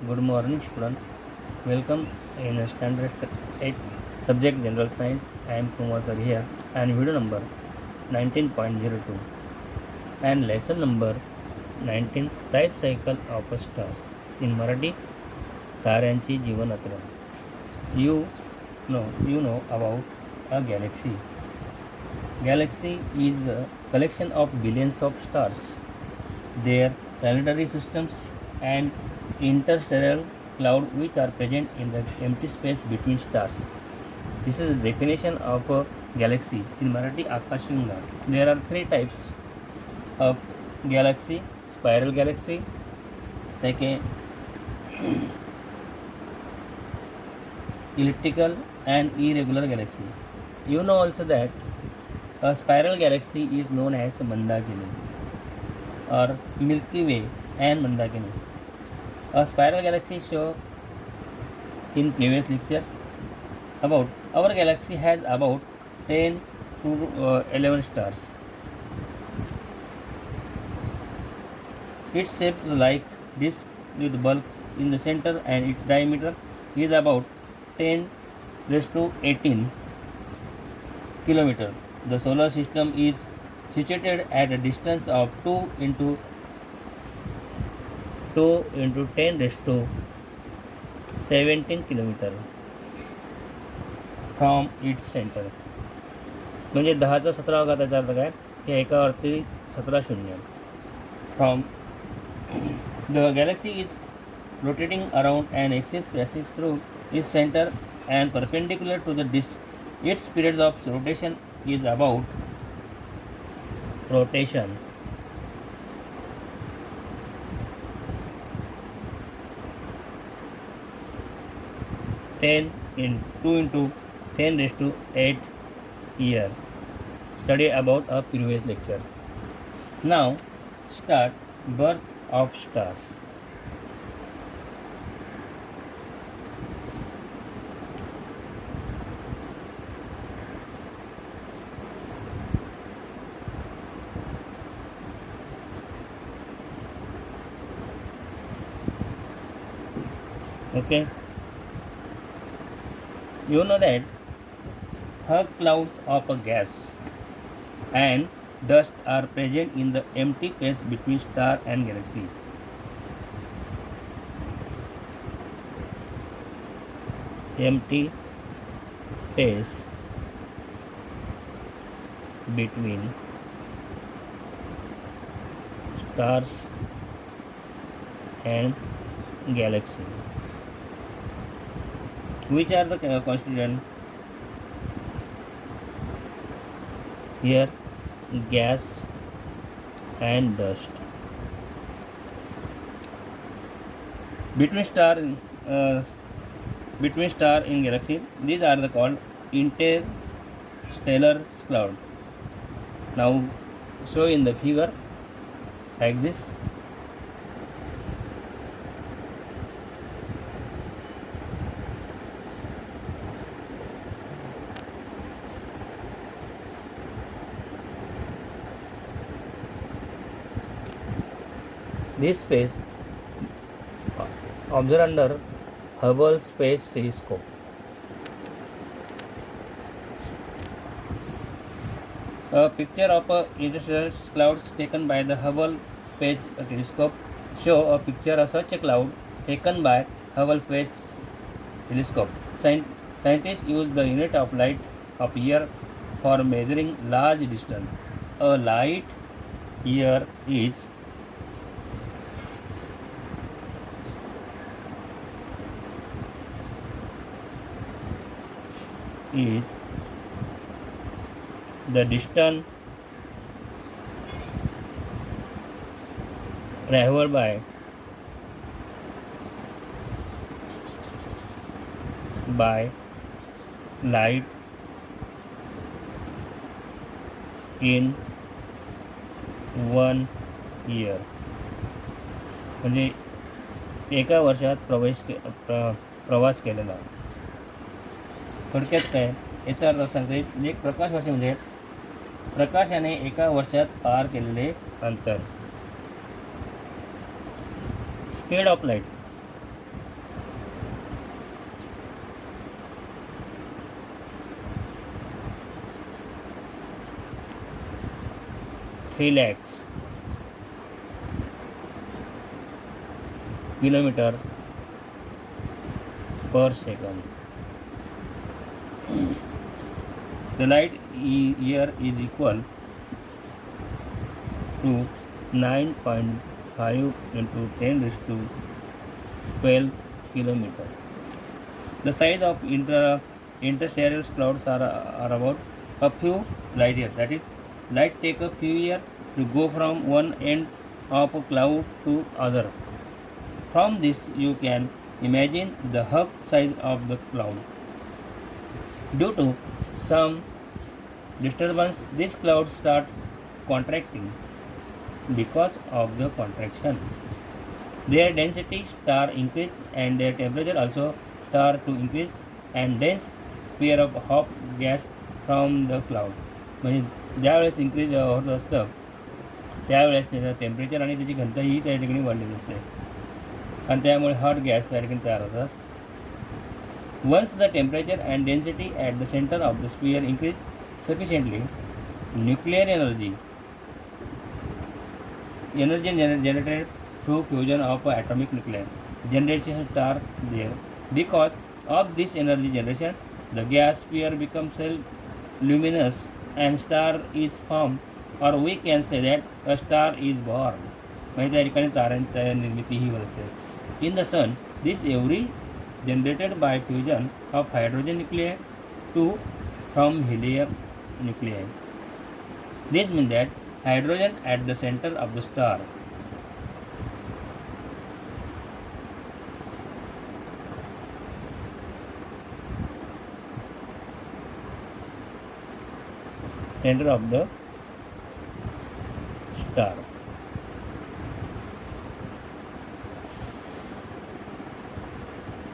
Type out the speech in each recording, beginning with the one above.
Good morning, student. Welcome in Standard 8 Subject General Science. I am Kumar sir here and video number 19.02 and lesson number 19 Life Cycle of Stars. In Marathi, ताऱ्यांची जीवनयात्रा. You know about a galaxy. Galaxy is a collection of billions of stars. Their planetary systems and interstellar cloud which are present in the empty space between stars. This is the definition of a galaxy in Marathi Akashganga. There are three types of galaxy: spiral galaxy, second elliptical, and irregular galaxy. You know also that a spiral galaxy is known as Mandakini or Milky Way and Mandakini. A spiral galaxy show in previous lecture about our galaxy has about 10 to 11 stars. Its shape is like disk with bulbs in the center and its diameter is about 10 raised to 18 kilometer. The solar system is situated at a distance of 2 into 10 raised to 17 kilometre from its centre. म्हणजे 10⁻17 त्याचा अर्थ काय, हे एकावरती 17 शून्य. From the Galaxy is rotating around an axis passing through its center and perpendicular to the disk. Its periods of rotation is about rotation 10 in 2 into 10 raised to 8 year. Study about a previous lecture. Now start birth of stars. Okay, you know that hug clouds of a gas and dust are present in the empty space between star and galaxy. Empty space between stars and galaxy. Which are the constituent? Here, gas and dust. Between star in galaxy, these are the called interstellar cloud. Now show in the figure like this. This space observed under Hubble Space Telescope. A picture of interstellar clouds taken by the Hubble Space Telescope show a picture of such a cloud taken by Hubble Space Telescope. Scientists use the unit of light of year for measuring large distance. A light year is the distance traveled by light in 1 year. म्हणजे एका वर्षात प्रवास केलेला. थोडक्यात काय याचा अर्थ सांगते, एक प्रकाश वर्ष म्हणजे प्रकाशाने एका वर्षात पार केलेले अंतर. Speed of light 3 lakhs kilometer per second. The light year is equal to 9.5 into 10 raised to 12 kilometer. The size of interstellar clouds are about a few light years. That is, light take a few years to go from one end of a cloud to other. From this, you can imagine the hug size of the cloud. Due to some disturbance, this cloud start contracting. Because of the contraction, their density star increase and their temperature also start to increase, and dense sphere of hot gas from the cloud. म्हणजे ज्यावेळेस increase होत असतं त्यावेळेस त्याचं temperature आणि त्याची घनता ही त्या ठिकाणी वाढलेली असते आणि त्यामुळे हॉट गॅस त्या ठिकाणी तयार होतात. Once the temperature and density at the center of the sphere increase sufficiently, nuclear energy generated through fusion of atomic nuclei generation start there. Because of this energy generation, the gas sphere becomes luminous and star is formed, or we can say that a star is born. म्हणजे त्या ठिकाणी ताऱ्यांची निर्मिती ही होत असते. In the sun, this every generated by fusion of hydrogen nuclei to from helium nuclei. This means that hydrogen at the center of the star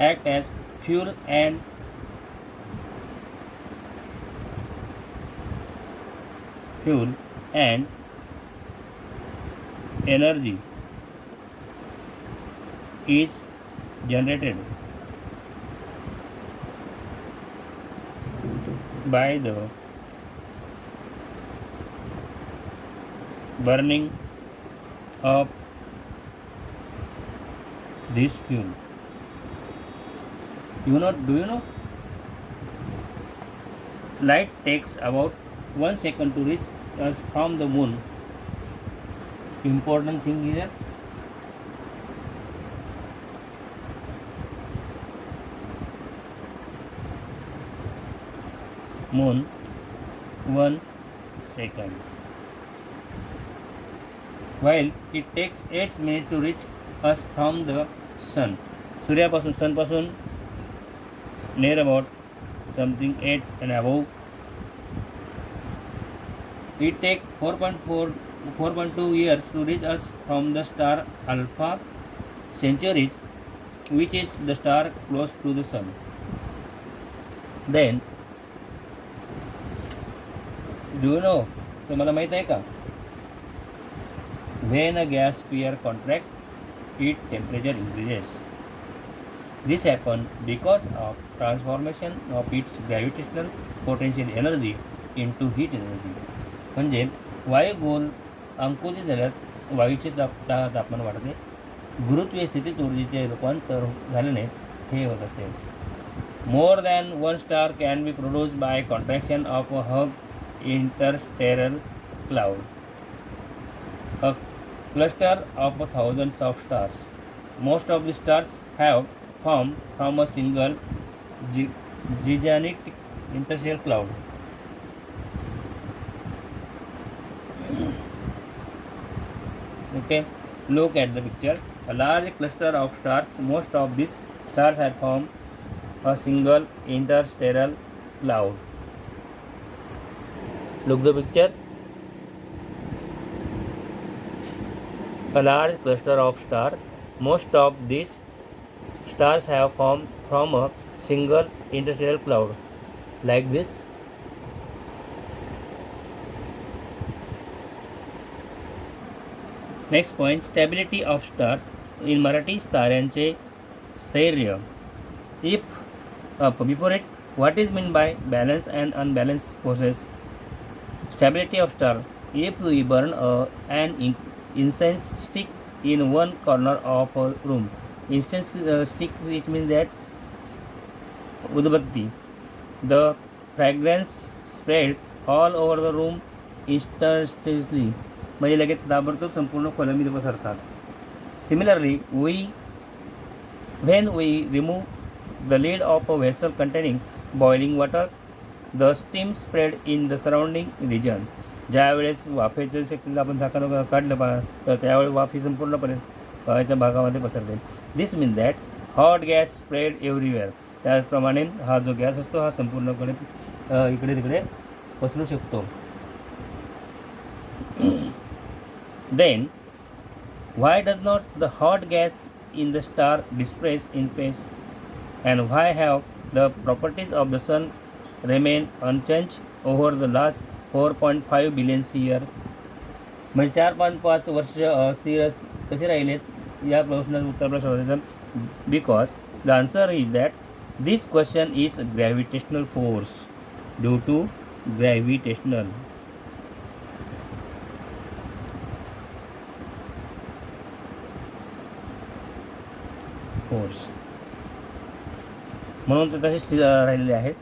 act as fuel and energy is generated by the burning of this fuel. Do you know? Light takes about 1 second to reach us from the moon. Important thing here. Moon 1 second. While it takes 8 minutes to reach us from the sun. सूर्यापासून सनपासून near about something 8 and above. It takes 4.2 years to reach us from the star Alpha Centauri, which is the star close to the sun. Then, do you know? तुम्हाला माहित आहे का? When a gas sphere contracts, its temperature increases. This happens because of transformation of its gravitational potential energy into heat energy. म्हणजे वायू गोल अंकुचित झाल्यात वायूचे तापमान वाढते, गुरुत्वीय स्थितीत ऊर्जेचे रूपांतर झाल्याने हे होत असते. More than one star can be produced by contraction of a hug interstellar cloud. A cluster of thousands of stars. Most of the stars have formed from a single gigantic interstellar cloud. Okay, look at the picture. A large cluster of stars. Most of these stars have formed a single interstellar cloud. Look the picture. A large cluster of stars. Most of these stars have formed from a single interstellar cloud, like this. Next point, stability of star. In Marathi, ताऱ्यांचे स्थैर्य. Before it, what is meant by balance and unbalanced forces? Stability of star. If we burn an incense stick in one corner of a room, incense stick, which means that udbatti, the fragrance spread all over the room instantaneously. म्हणजे लगेच ताबडतोब संपूर्ण खोलीमध्ये पसरतात. Similarly, when we remove the lid of a vessel containing boiling water, the steam spread in the surrounding region. ज्यावेळेस वाफेच्या शक्तीला आपण झाकण काढलं तर त्यावेळेस वाफ ही संपूर्णपणे बाहेरच्या भागामध्ये पसरते. This mean that hot gas spread everywhere. त्याचप्रमाणे हा जो गॅस असतो हा संपूर्णपणे इकडे तिकडे पसरू शकतो. Then why does not the hot gas in the star disperse in space, and why have the properties of the sun remained unchanged over the last 4.5 billion year? म्हणजे 4.5 वर्ष अस्थिर कसे राहिलेत या प्रश्नाचं उत्तर आपल्याला शोधायचं. Because the answer is that this question is gravitational force. Due to gravitational force म्हणून ते तसेच राहिलेले आहेत.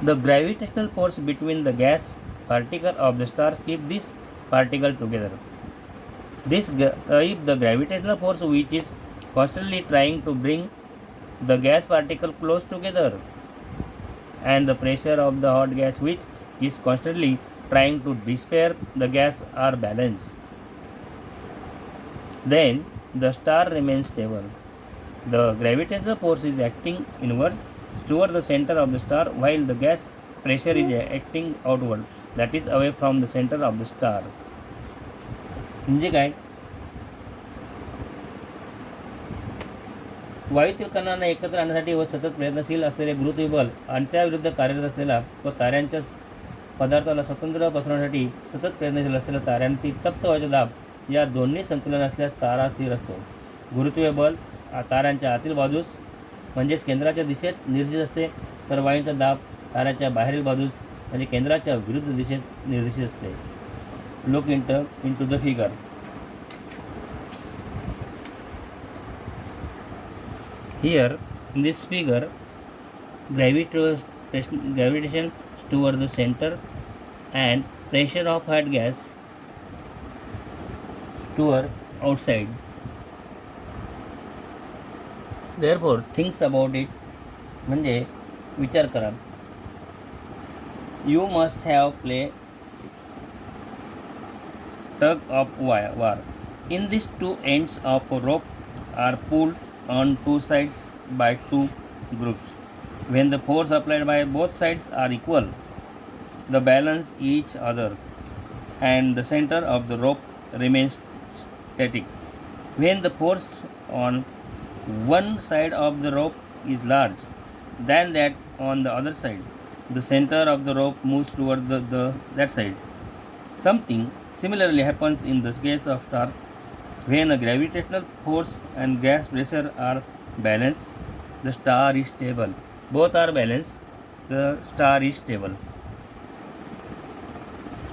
The gravitational force between the gas particle of the stars keep this particle together. If the gravitational force which is constantly trying to bring the gas particle close together and the pressure of the hot gas which is constantly trying to disperse the gas are balanced, then the star remains stable. The gravitational force is acting inward toward the center of the star while the gas pressure is acting outward, that is away from the center of the star. म्हणजे काय, वायूतील कणांना एकत्र आणण्यासाठी व सतत प्रयत्नशील असलेले गुरुत्वबल आणि त्याविरुद्ध कार्यरत असलेला व ताऱ्यांच्या पदार्थाला स्वतंत्र पसरवण्यासाठी सतत प्रयत्नशील असलेला ताऱ्यांतील तप्त वायूचा दाब या दोन्ही संतुलन असल्यास तारा स्थिर असतो. गुरुत्वीय बल ताऱ्यांच्या आतील बाजूस म्हणजेच केंद्राच्या दिशेत निर्देशित असते, तर वायूचा दाब ताऱ्याच्या बाहेरील बाजूस म्हणजे केंद्राच्या विरुद्ध दिशेत निर्देशित असते. Look into the figure. Here in this figure, gravitation toward the center and pressure of hot gas toward outside. Therefore, think about it. म्हणजे विचार करा. You must have played tug of war. In these two ends of a rope are pulled on two sides by two groups. When the force applied by both sides are equal, they balance each other and the center of the rope remains static. When the force on one side of the rope is large than that on the other side, the center of the rope moves toward that side. Something similarly happens in the case of star. When a gravitational force and gas pressure are balanced, the star is stable. Both are balanced, the star is stable.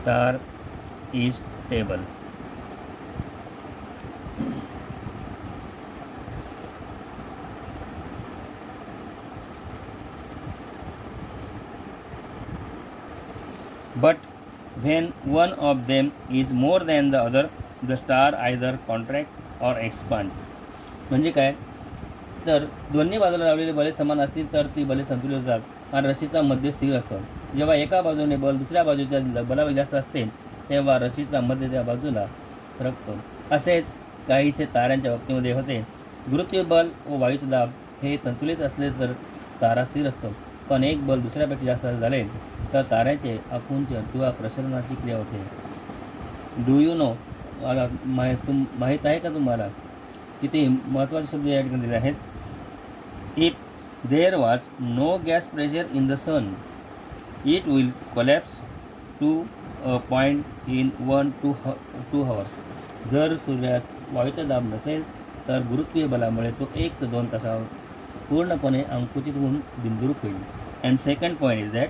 Star is stable. But when one of them is more than the other, the star either contract or expand. म्हणजे काय, तर दोन्ही बाजूला लावलेले बले समान असतील तर ती बले संतुलित होतात आणि रशीचा मध्य स्थिर असतो. जेव्हा एका बाजूने बल दुसऱ्या बाजूच्या बलापेक्षा जास्त असते तेव्हा रशीचा मध्य त्या बाजूला सरकतो. असेच काहीसे ताऱ्यांच्या बाबतीमध्ये होते. गुरुत्वीय बल व वायूचा दाब हे संतुलित असले तर तारा स्थिर असतो, पण एक बल दुसऱ्यापेक्षा जास्त झाले तर ताऱ्याचे आकुंचन किंवा प्रसरणाची क्रिया होते. डू यू नो, माहीत आहे का तुम्हाला, किती महत्त्वाचे शब्द या ठिकाणी दिले आहेत. If there was no gas pressure in the sun, it will collapse to a point in 1 to 2 hours. जर सूर्यात वायूचा दाब नसेल तर गुरुत्वीय बलामुळे तो 1 ते 2 तासावर पूर्णपणे अंकुचित होऊन बिंदुरूप होईल. And second point is that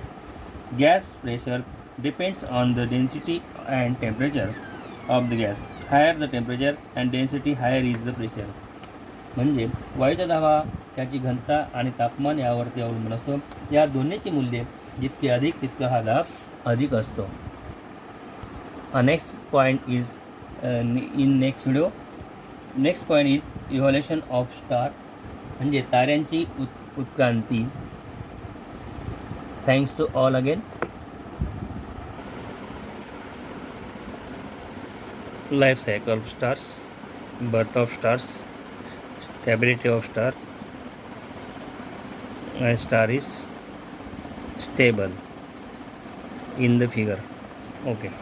gas pressure depends on the density and temperature of the gas. Higher the temperature and density, higher is the pressure. म्हणजे वायूचा दाब त्याची घनता आणि तापमान यावरती अवलंबून असतो. या दोन्हीची मूल्ये जितकी अधिक तितका हा दाब अधिक असतो. Next point is in next video. Next point is evolution of star, म्हणजे ताऱ्यांची उत्क्रांती. Thanks to all again. Life cycle of stars, birth of stars, stability of star. A star is stable in the figure. Okay.